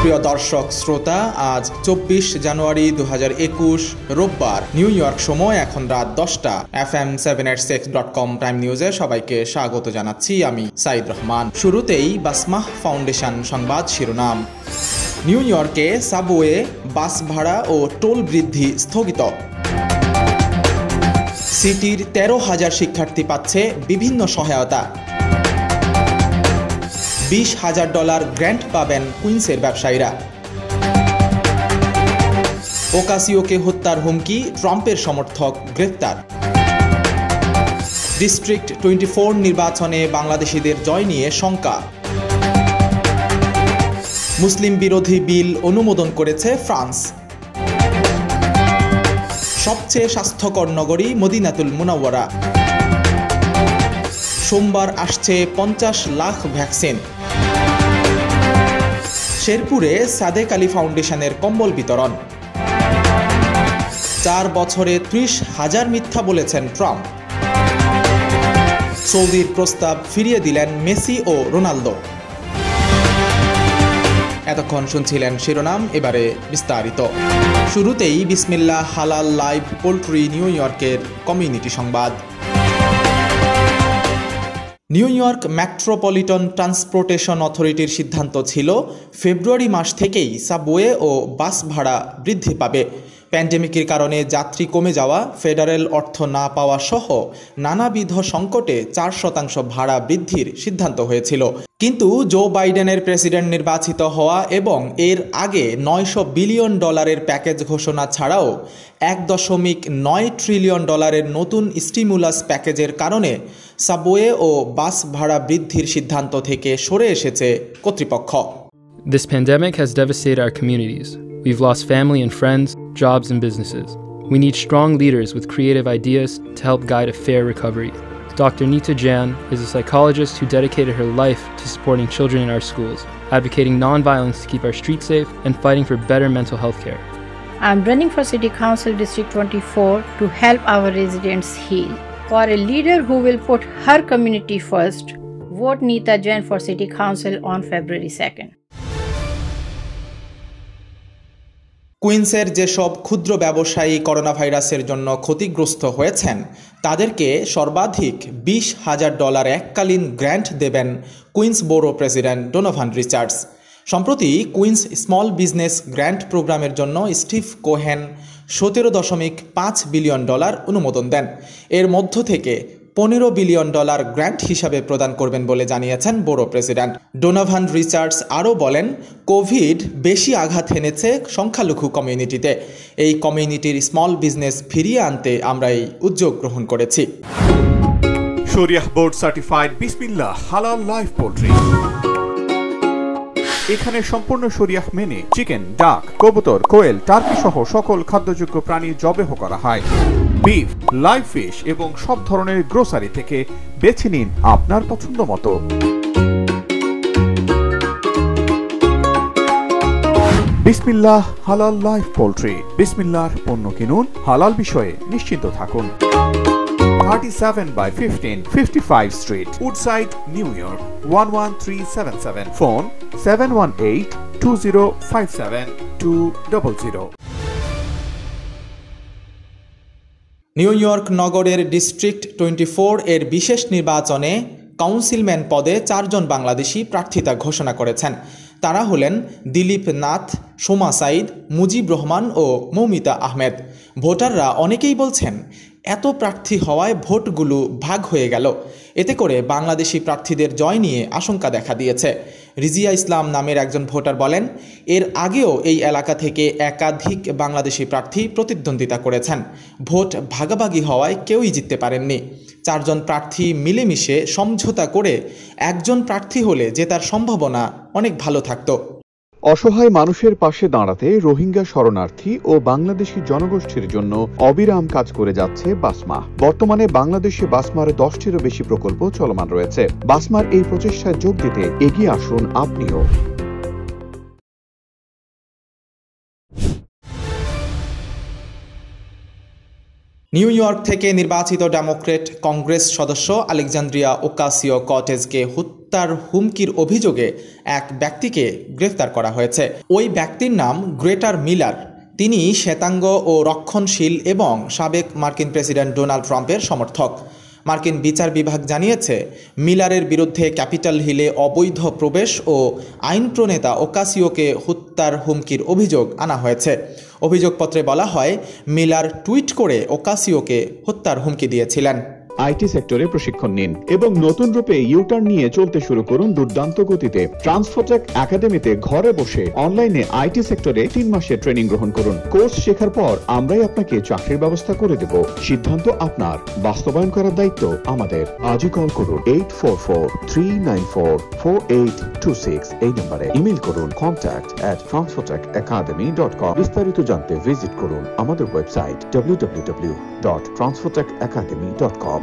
প্রিয় দর্শক শ্রোতা, আজ ২৪ জানুয়ারি ২০২১ রোববার। নিউ ইয়র্ক সময় এখন রাত ১০টা। FM786.com প্রাইম নিউজে সবাইকে স্বাগত জানাচ্ছি আমি সাইদ রহমান। শুরুতেই বাসমাহ ফাউন্ডেশন সংবাদ শিরোনাম। নিউ ইয়র্কে সাবওয়ে, বাস ভাড়া ও টোল বৃদ্ধি স্থগিত। সিটির ১৩,০০০ শিক্ষার্থী পাচ্ছে বিভিন্ন সহায়তা। $২০,০০০ গ্র্যান্ট পাবেন কুইন্সের ব্যবসায়ীরা। ওকাসিওকে হত্যার হুমকি, ট্রাম্পের সমর্থক গ্রেপ্তার। ডিস্ট্রিক্ট 24 নির্বাচনে বাংলাদেশিদের জয় নিয়ে শঙ্কা। মুসলিম বিরোধী বিল অনুমোদন করেছে ফ্রান্স। সবচেয়ে স্বাস্থ্যকর নগরী মদিনাতুল মুনাওয়ারা। সোমবার আসছে ৫০ লাখ ভ্যাকসিন। শেরপুরে সাদেক আলী ফাউন্ডেশনের কম্বল বিতরণ। ৪ বছরে ৩০,০০০ মিথ্যা বলেছেন ট্রাম্প। সৌদির প্রস্তাব ফিরিয়ে দিলেন মেসি ও রোনালদো। এতক্ষণ শুনছিলেন শিরোনাম, এবারে বিস্তারিত। শুরুতেই বিসমিল্লাহ হালাল লাইভ পোল্ট্রি নিউ ইয়র্কের কমিউনিটি সংবাদ। নিউ ইয়র্ক মেট্রোপলিটন ট্রান্সপোর্টেশন অথরিটির সিদ্ধান্ত ছিল ফেব্রুয়ারি মাস থেকেই সাবওয়ে ও বাস ভাড়া বৃদ্ধি পাবে। প্যান্ডেমিকের কারণে যাত্রী কমে যাওয়া, ফেডারেল অর্থ না পাওয়া সহ নানাবিধ সংকটে ৪% ভাড়া বৃদ্ধির সিদ্ধান্ত হয়েছিল। কিন্তু জো বাইডেনের প্রেসিডেন্ট নির্বাচিত হওয়া এবং এর আগে $৯০০ বিলিয়ন প্যাকেজ ঘোষণা ছাড়াও $১.৯ ট্রিলিয়ন নতুন স্টিমুলাস প্যাকেজের কারণে সাবওয়ে ও বাস ভাড়া বৃদ্ধির সিদ্ধান্ত থেকে সরে এসেছে কর্তৃপক্ষ। This pandemic has devastated our communities. We've lost family and friends, jobs and businesses. We need strong leaders with creative ideas to help guide a fair recovery. Dr. Neeta Jan is a psychologist who dedicated her life to supporting children in our schools, advocating nonviolence to keep our streets safe, and fighting for better mental health care. I'm running for City Council District 24 to help our residents heal. For a leader who will put her community first, vote Neeta Jan for City Council on February 2nd. কুইন্সের যেসব ক্ষুদ্র ব্যবসায়ী corona ভাইরাসের জন্য ক্ষতিগ্রস্ত হয়েছেন তাদেরকে সর্বাধিক $২০,০০০ এককালীন গ্র্যান্ট দেবেন কুইন্স বোরো প্রেসিডেন্ট ডোনোভান রিচার্ডস। সম্প্রতি কুইন্স স্মল বিজনেস গ্র্যান্ট প্রোগ্রামের জন্য স্টিভ কোহেন $১৭.৫ বিলিয়ন অনুমোদন দেন। এর মধ্য থেকে $15 বিলিয়ন গ্র্যান্ট হিসাবে প্রদান করবেন বলে জানিয়েছেন বোরো প্রেসিডেন্ট ডোনোভান রিচার্ডস। আরও বলেন, কোভিড বেশি আঘাত এনেছে সংখ্যালঘু কমিউনিটিতে। এই কমিউনিটির স্মল বিজনেস ফিরিয়ে আনতে আমরা এই উদ্যোগ গ্রহণ করেছি। শরিয়াহ বোর্ড সার্টিফাইড বিসমিল্লাহ হালাল লাইভ পোল্ট্রি। এখানে সম্পূর্ণ শরিয়াহ মেনে চিকেন, ডাক, কবুতর, কোয়েল, টার্কি সহ সকল খাদ্যযোগ্য প্রাণী জবেহ করা হয়। বিফ, লাইভ ফিশ এবং সব ধরনের গ্রোসারি থেকে বেছে নিন আপনার পছন্দ মতো। বিসমিল্লাহ হালাল লাইভ পোল্ট্রি। বিসমিল্লাহর পণ্য কিনুন, হালাল বিষয়ে নিশ্চিন্ত থাকুন। 37/15 55 Street, Woodside, New York 11377. Phone 718-2057-200. New York নগরের ডিস্ট্রিক্ট 24 এর বিশেষ নির্বাচনে কাউন্সিলম্যান পদে 4 জন বাংলাদেশি প্রার্থিতা ঘোষণা করেছেন। তারা হলেন দিলীপ নাথ, সোমা সাইদ, মুজিব রহমান ও মৌমিতা আহমেদ। ভোটাররা অনেকেই বলছেন, এত প্রার্থী হওয়ায় ভোটগুলো ভাগ হয়ে গেল। এতে করে বাংলাদেশি প্রার্থীদের জয় নিয়ে আশঙ্কা দেখা দিয়েছে। রিজিয়া ইসলাম নামের একজন ভোটার বলেন, এর আগেও এই এলাকা থেকে একাধিক বাংলাদেশি প্রার্থী প্রতিদ্বন্দ্বিতা করেছেন। ভোট ভাগাভাগি হওয়ায় কেউই জিততে পারেননি। 4 জন প্রার্থী মিলেমিশে সমঝোতা করে একজন প্রার্থী হলে জেতার সম্ভাবনা অনেক ভালো থাকতো। অসহায় মানুষের পাশে দাঁড়াতে রোহিঙ্গা শরণার্থী ও বাংলাদেশি জনগোষ্ঠীর জন্য অবিরাম কাজ করে যাচ্ছে বাসমাহ। বর্তমানে বাংলাদেশে বাসমার 10টিরও বেশি প্রকল্প চলমান রয়েছে। বাসমার এই প্রচেষ্টায় যোগ দিতে এগিয়ে আসুন আপনিও। নিউ ইয়র্ক থেকে নির্বাচিত ডেমোক্রেট কংগ্রেস সদস্য আলেকজান্দ্রিয়া ওকাসিও-কর্টেজকে হত্যার হুমকির অভিযোগে এক ব্যক্তিকে গ্রেফতার করা হয়েছে। ওই ব্যক্তির নাম গ্রেটার মিলার। তিনি শ্বেতাঙ্গ ও রক্ষণশীল এবং সাবেক মার্কিন প্রেসিডেন্ট ডোনাল্ড ট্রাম্পের সমর্থক। মার্কিন বিচার বিভাগ জানিয়েছে, মিলারের বিরুদ্ধে ক্যাপিটাল হিলে অবৈধ প্রবেশ ও আইন প্রণেতা ওকাসিওকে হত্যার হুমকির অভিযোগ আনা হয়েছে। অভিযোগপত্রে বলা হয়, মিলার টুইট করে ওকাসিওকে হত্যার হুমকি দিয়েছিলেন। আইটি সেক্টরে প্রশিক্ষণ নিন এবং নতুন রূপে ইউটার্ন নিয়ে চলতে শুরু করুন দুর্দান্ত গতিতে। ট্রান্সফোটেক একাডেমিতে ঘরে বসে অনলাইনে আইটি সেক্টরে 3 মাসের ট্রেনিং গ্রহণ করুন। কোর্স শেখার পর আমরাই আপনাকে চাকরির ব্যবস্থা করে দেব। সিদ্ধান্ত আপনার, বাস্তবায়ন করার দায়িত্ব আমাদের। আজই কল করুন 8443944826 এই নম্বরে। ইমেল করুন contact@transfotechacademy.com। বিস্তারিত জানতে ভিজিট করুন আমাদের ওয়েবসাইট www.transfotechacademy.com।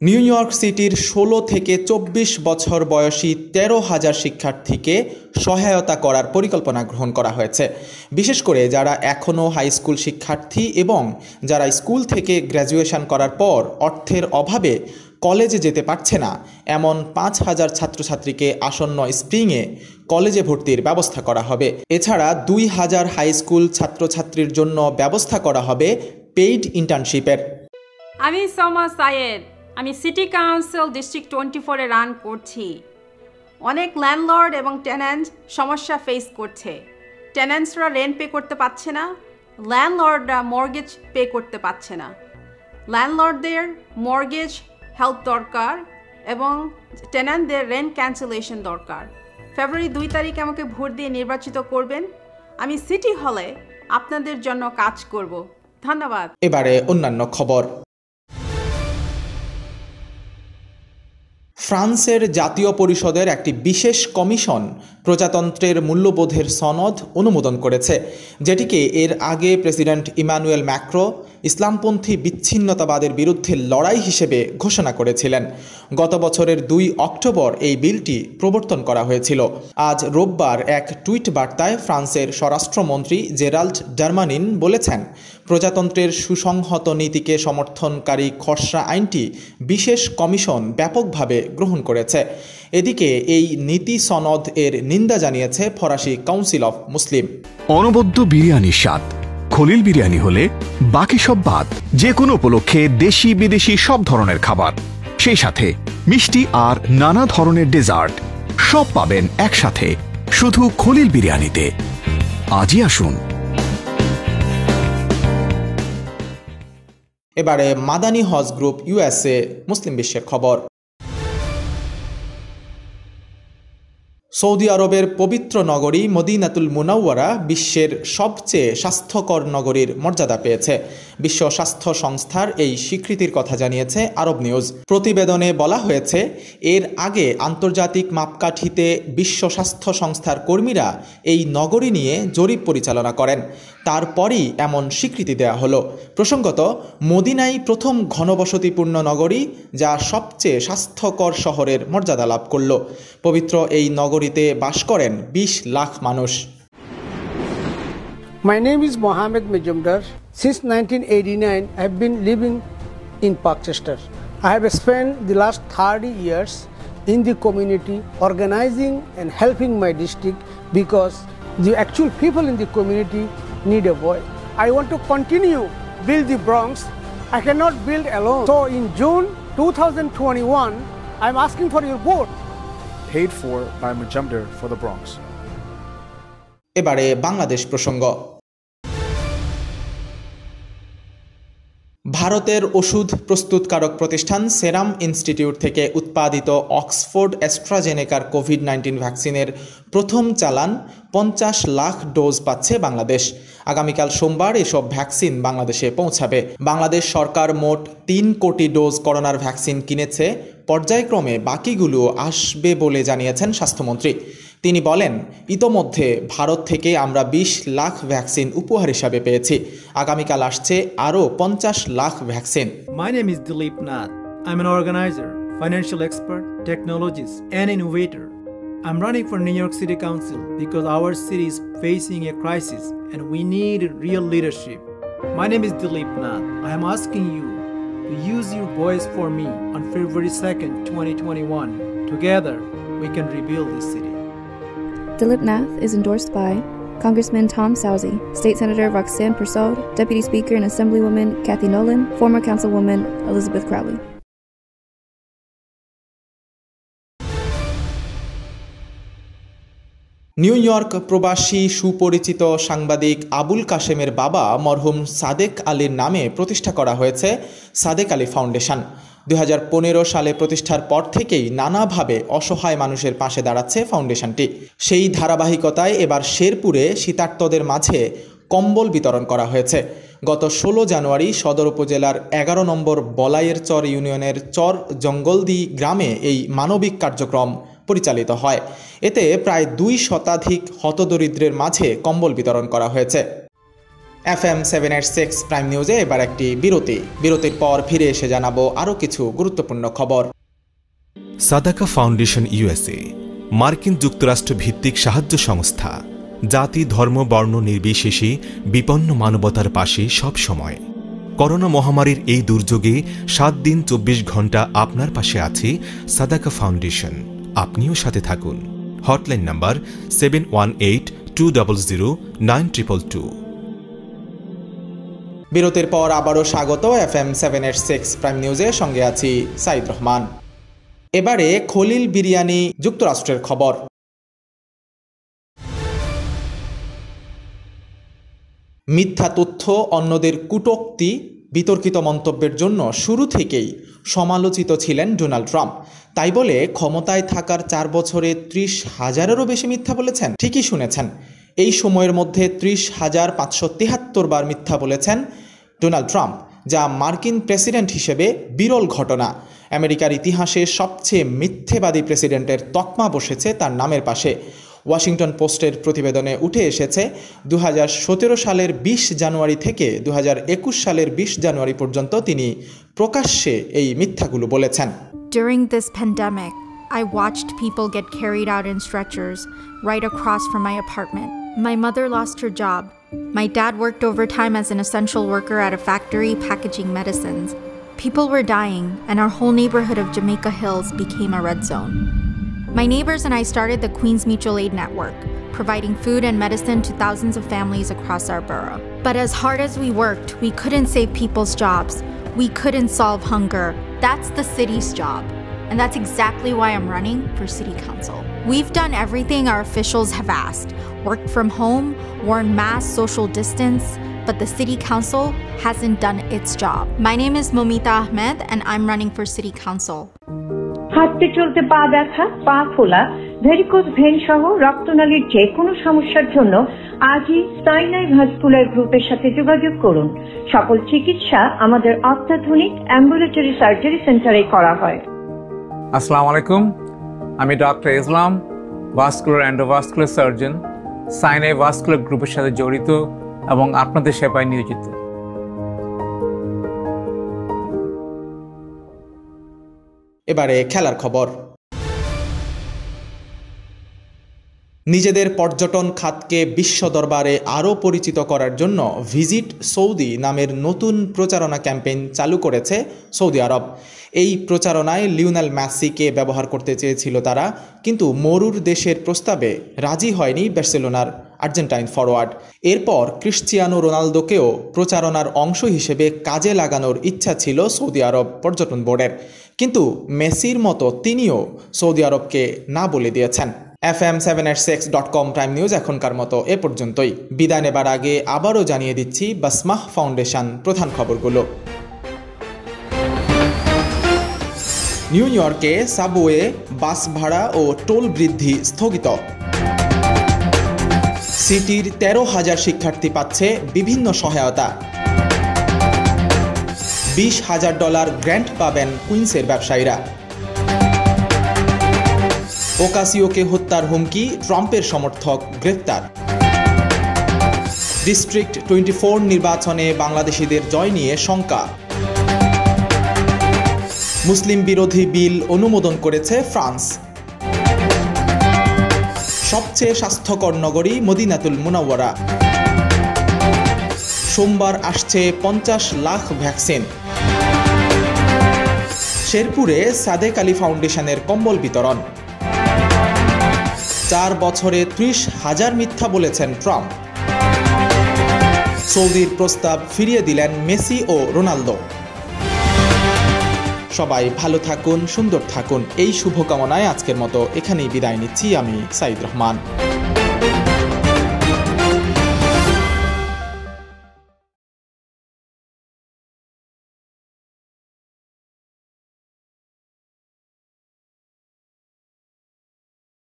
নিউ ইয়র্ক সিটির 16 থেকে 24 বছর বয়সী 13,000 শিক্ষার্থীকে সহায়তা করার পরিকল্পনা গ্রহণ করা হয়েছে। বিশেষ করে যারা এখনও হাই স্কুল শিক্ষার্থী এবং যারা স্কুল থেকে গ্র্যাজুয়েশন করার পর অর্থের অভাবে কলেজে যেতে পারছে না, এমন 5,000 ছাত্রছাত্রীকে আসন্ন স্প্রিংয়ে কলেজে ভর্তির ব্যবস্থা করা হবে। এছাড়া 2,000 হাই স্কুল ছাত্রছাত্রীর জন্য ব্যবস্থা করা হবে পেইড ইন্টার্নশিপের। আমি সোমা সায়েদ, আমি সিটি কাউন্সিল ডিস্ট্রিক্ট 24-এ রান করছি। অনেক ল্যান্ডলর্ড এবং টেন্যান্ট সমস্যা ফেস করছে। টেন্যান্টসরা রেন্ট পে করতে পারছে না, ল্যান্ডলর্ডরা মর্গেজ পে করতে পারছে না। ল্যান্ডলর্ডদের মর্গেজ হেল্প দরকার এবং টেন্যান্টদের রেন্ট ক্যান্সেলেশন দরকার। ফেব্রুয়ারি 2 তারিখে আমাকে ভোট দিয়ে নির্বাচিত করবেন। আমি সিটি হলে আপনাদের জন্য কাজ করব। ধন্যবাদ। এবারে অন্যান্য খবর। ফ্রান্সের জাতীয় পরিষদের একটি বিশেষ কমিশন প্রজাতন্ত্রের মূল্যবোধের সনদ অনুমোদন করেছে, যেটিকে এর আগে প্রেসিডেন্ট ইমানুয়েল ম্যাক্রো ইসলামপন্থী বিচ্ছিন্নতাবাদের বিরুদ্ধে লড়াই হিসেবে ঘোষণা করেছিলেন। গত বছরের 2 অক্টোবর এই বিলটি প্রবর্তন করা হয়েছিল। আজ রোববার এক টুইট বার্তায় ফ্রান্সের স্বরাষ্ট্রমন্ত্রী জেরাল্ড ডারমানিন বলেছেন, প্রজাতন্ত্রের সুসংহত নীতিকে সমর্থনকারী খসড়া আইনটি বিশেষ কমিশন ব্যাপকভাবে গ্রহণ করেছে। এদিকে এই নীতি সনদ এর নিন্দা জানিয়েছে ফরাসি কাউন্সিল অফ মুসলিম। অনবদ্য বিরিয়ানির স্বাদ, খলিল বিরিয়ানি হলে বাকি সব বাদ। যে কোনো উপলক্ষে দেশি বিদেশি সব ধরনের খাবার, সেই সাথে মিষ্টি আর নানা ধরনের ডেজার্ট সব পাবেন একসাথে শুধু খলিল বিরিয়ানিতে। আজই আসুন। এবারে মাদানী হজ গ্রুপ ইউএসএ মুসলিম বিশ্বের খবর। সৌদি আরবের পবিত্র নগরী মদিনাতুল মুনাওয়ারা বিশ্বের সবচেয়ে স্বাস্থ্যকর নগরীর মর্যাদা পেয়েছে। বিশ্ব স্বাস্থ্য সংস্থার এই স্বীকৃতির কথা জানিয়েছে আরব নিউজ। প্রতিবেদনে বলা হয়েছে, এর আগে আন্তর্জাতিক মাপকাঠিতে বিশ্ব স্বাস্থ্য সংস্থার কর্মীরা এই নগরী নিয়ে জরিপ পরিচালনা করেন, তারপরই এমন স্বীকৃতি দেওয়া হলো। প্রসঙ্গত, মদিনাই প্রথম ঘনবসতিপূর্ণ নগরী যা সবচেয়ে স্বাস্থ্যকর শহরের মর্যাদা লাভ করল। পবিত্র এই নগরীতে বাস করেন 20 লাখ মানুষ। My name is Mohammed Majumdar. Since 1989, I have been living in Parkchester. I have spent the last 30 years in the community organizing and helping my district because the actual people in the community need a voice. I want to continue build the Bronx. I cannot build alone. So in June 2021, I am asking for your vote. Paid for by Majumdar for the Bronx. এবারে বাংলাদেশ প্রসঙ্গ। ভারতের ওষুধ প্রস্তুতকারক প্রতিষ্ঠান Serum Institute থেকে উৎপাদিত Oxford অ্যাস্ট্রাজেনেকার COVID-19 ভ্যাকসিনের প্রথম চালান 50 লাখ ডোজ পাচ্ছে বাংলাদেশ। আগামীকাল সোমবার এসব ভ্যাকসিন বাংলাদেশে পৌঁছাবে। বাংলাদেশ সরকার মোট 3 কোটি ডোজ করোনার ভ্যাকসিন কিনেছে, পর্যায়ক্রমে বাকিগুলো আসবে বলে জানিয়েছেন স্বাস্থ্যমন্ত্রী। তিনি বলেন, ইতোমধ্যে ভারত থেকে আমরা 20 লাখ ভ্যাকসিন উপহার হিসাবে পেয়েছি। আগামীকাল আসছে আরও 50 lakh vaccine. My name is Dilip Nath. I'm an organizer, financial expert, technologist, and innovator. I'm running for New York City Council because our city is facing a crisis and we need real leadership. My name is Dilip Nath. I am asking you to use your voice for me on February 2nd, 2021. Together, we can rebuild this city. Dilip Nath is endorsed by Congressman Tom Sousie, State Senator Roxanne Persaud, Deputy Speaker and Assemblywoman Kathy Nolan, former Councilwoman Elizabeth Crowley. New York প্রবাসী সুপরিচিত সাংবাদিক আবুল কাশেমের বাবা মরহুম সাদেক আলীর নামে প্রতিষ্ঠা করা হয়েছে সাদেক আলী ফাউন্ডেশন। 2015 সালে প্রতিষ্ঠার পর থেকেই নানাভাবে অসহায় মানুষের পাশে দাঁড়াচ্ছে ফাউন্ডেশনটি। সেই ধারাবাহিকতায় এবার শেরপুরে শীতার্তদের মাঝে কম্বল বিতরণ করা হয়েছে। গত 16 জানুয়ারি সদর উপজেলার 11 নম্বর বলাইয়ের চর ইউনিয়নের চর জঙ্গলদি গ্রামে এই মানবিক কার্যক্রম পরিচালিত হয়। এতে প্রায় 2 শতাধিক হতদরিদ্রের মাঝে কম্বল বিতরণ করা হয়েছে। FM 786 প্রাইম নিউজে এবার একটি বিরতির পর ফিরে এসে জানাবো আরও কিছু গুরুত্বপূর্ণ খবর। সাদাকা ফাউন্ডেশন USA মার্কিন যুক্তরাষ্ট্র ভিত্তিক সাহায্য সংস্থা, জাতি ধর্ম বর্ণ নির্বিশেষে বিপন্ন মানবতার পাশে সব সময়। করোনা মহামারীর এই দুর্যোগে 7 দিন 24 ঘন্টা আপনার পাশে আছে সাদাকা ফাউন্ডেশন। আপনিও সাথে থাকুন। Hotline number 7182009222। বিরতির পর আবারও স্বাগত FM 786 প্রাইম নিউজে, সঙ্গে আছি সাইদ রহমান। এবারে খলিল বিরিয়ানি যুক্তরাষ্ট্রের খবর। মিথ্যা তথ্য, অন্যদের কটূক্তি, বিতর্কিত মন্তব্যের জন্য শুরু থেকেই সমালোচিত ছিলেন ডোনাল্ড ট্রাম্প। তাই বলে ক্ষমতায় থাকার 4 বছরে 30,000-এরও বেশি মিথ্যা বলেছেন। ঠিকই শুনেছেন, এই সময়ের মধ্যে 30,573 বার মিথ্যা বলেছেন ডোনাল্ড ট্রাম্প, যা মার্কিন প্রেসিডেন্ট হিসেবে বিরল ঘটনা। আমেরিকার ইতিহাসে সবচেয়ে মিথ্যেবাদী প্রেসিডেন্টের তকমা বসেছে তার নামের পাশে। ওয়াশিংটন পোস্টের প্রতিবেদনে উঠে এসেছে 2017 সালের 20 জানুয়ারি থেকে 2021 সালের 20 জানুয়ারি পর্যন্ত তিনি প্রকাশ্যে এই মিথ্যাগুলো বলেছেন। During this pandemic, I watched people get carried out in stretchers right across from my apartment. My mother lost her job. My dad worked overtime as an essential worker at a factory packaging medicines. People were dying, and our whole neighborhood of Jamaica Hills became a red zone. My neighbors and I started the Queens Mutual Aid Network, providing food and medicine to thousands of families across our borough. But as hard as we worked, we couldn't save people's jobs. We couldn't solve hunger. That's the city's job. And that's exactly why I'm running for City Council. We've done everything our officials have asked, worked from home, worn masks, social distance, but the City Council hasn't done its job. My name is Momita Ahmed and I'm running for City Council. হাঁটতে চলতে পা ব্যথা, পা ফোলা, varicose when সহ রক্তনালীর যে কোনো সমস্যার জন্য আজই সাইনাই ভাস্কুলার গ্রুপের সাথে যোগাযোগ করুন। সকল চিকিৎসা আমাদের অত্যাধুনিক অ্যাম্বুলেটরি সার্জারি সেন্টারে করা হয়। আসসালামু আলাইকুম, আমি ডক্টর ইসলাম, ভাস্কুলার এন্ডোভাস্কুলার সার্জন, সাইনাই ভাস্কুলার গ্রুপের সাথে জড়িত এবং আপনাদের সেবায় নিয়োজিত। এবারে খেলার খবর। নিজেদের পর্যটন খাতকে বিশ্ব দরবারে আরও পরিচিত করার জন্য ভিজিট সৌদি নামের নতুন প্রচারণা ক্যাম্পেইন চালু করেছে সৌদি আরব। এই প্রচারণায় লিওনেল মেসিকে ব্যবহার করতে চেয়েছিল তারা, কিন্তু মরুর দেশের প্রস্তাবে রাজি হয়নি বার্সেলোনার আর্জেন্টাইন ফরোয়ার্ড। এরপর ক্রিশ্চিয়ানো রোনালদোকেও প্রচারণার অংশ হিসেবে কাজে লাগানোর ইচ্ছা ছিল সৌদি আরব পর্যটন বোর্ডের, কিন্তু মেসির মতো তিনিও সৌদি আরবকে না বলে দিয়েছেন। FM786.com প্রাইম নিউজ এখনকার মতো এ পর্যন্তই। বিদায় নেবার আগে আবারও জানিয়ে দিচ্ছি বাসমাহ ফাউন্ডেশন প্রধান খবরগুলো। নিউ ইয়র্কে সাবওয়ে, বাস ভাড়া ও টোল বৃদ্ধি স্থগিত। সিটির 13,000 শিক্ষার্থী পাচ্ছে বিভিন্ন সহায়তা। $20,000 গ্র্যান্ট পাবেন কুইন্সের ব্যবসায়ীরা। ওকাসিওকে হত্যার হুমকি, ট্রাম্পের সমর্থক গ্রেফতার। ডিস্ট্রিক্ট 24 নির্বাচনে বাংলাদেশিদের জয় নিয়ে শঙ্কা। মুসলিম বিরোধী বিল অনুমোদন করেছে ফ্রান্স। সবচেয়ে স্বাস্থ্যকর নগরী মদিনাতুল মুনাওয়ারা। সোমবার আসছে 50 লাখ ভ্যাকসিন। শেরপুরে সাদেক আলী ফাউন্ডেশনের কম্বল বিতরণ। 4 বছরে 30,000 মিথ্যা বলেছেন ট্রাম্প। সৌদির প্রস্তাব ফিরিয়ে দিলেন মেসি ও রোনালদো। সবাই ভালো থাকুন, সুন্দর থাকুন, এই শুভকামনায় আজকের মতো এখানেই বিদায় নিচ্ছি আমি সাইদ রহমান।